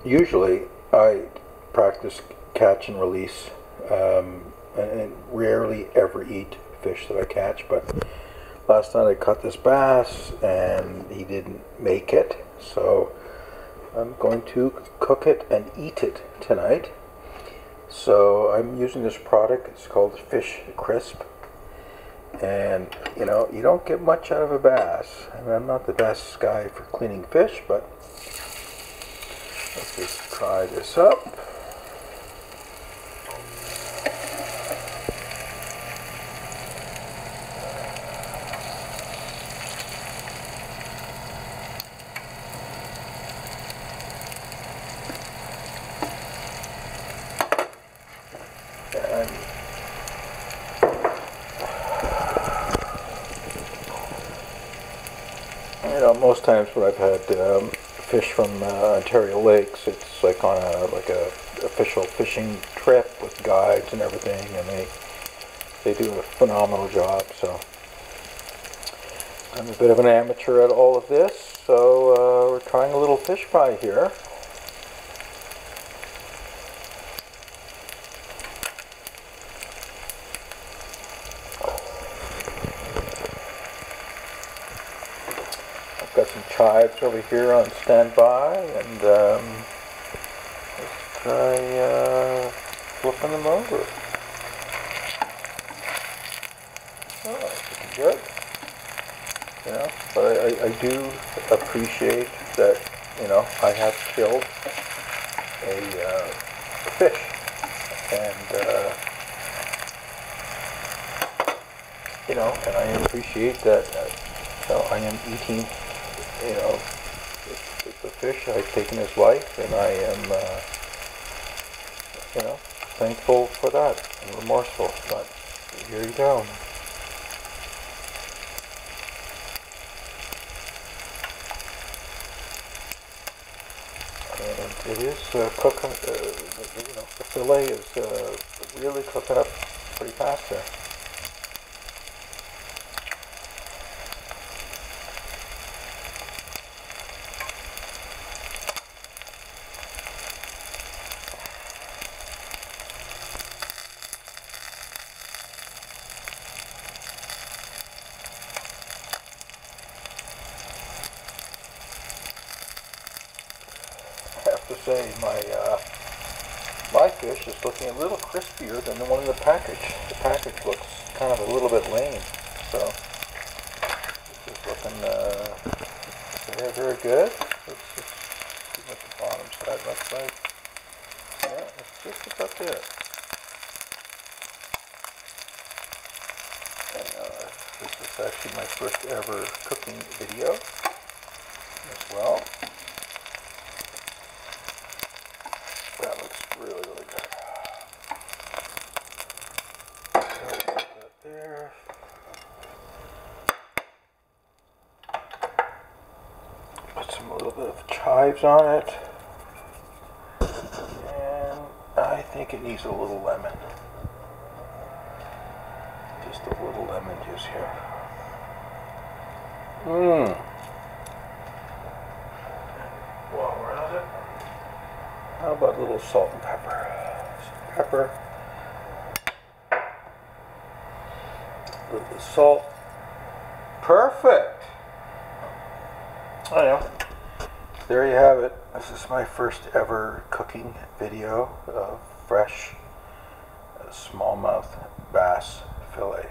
Usually I practice catch and release, and rarely ever eat fish that I catch, but last night I caught this bass and he didn't make it, so I'm going to cook it and eat it tonight. So I'm using this product. It's called Fish Crisp, and you know, you don't get much out of a bass. I mean, I'm not the best guy for cleaning fish, but let's just try this up. And you know, most times when I've had fish from Ontario lakes, it's like on a official fishing trip with guides and everything, and they do a phenomenal job. So I'm a bit of an amateur at all of this. So we're trying a little fish fry here. Got some chives over here on standby, and let's try flipping them over. Oh, that's looking good. You know, but I do appreciate that, you know, I have killed a fish, and you know, and I appreciate that so I am eating, you know, the fish. I've taken his life, and I am, you know, thankful for that and remorseful. But here you go. And it is cooking. You know, the fillet is really cooking up pretty fast there. I have to say, my fish is looking a little crispier than the one in the package. The package looks kind of a little bit lame, so this is looking very, very good. Let's just see what the bottom side looks like. Yeah, it's just about there. And, this is actually my first ever cooking video as well. That looks really, really good. So put that there. Put some little bit of chives on it. And I think it needs a little lemon. Just a little lemon juice here. While we're at it, how about a little salt and pepper? Some pepper, a little salt. Perfect! Oh yeah. There you have it. This is my first ever cooking video of fresh smallmouth bass fillet.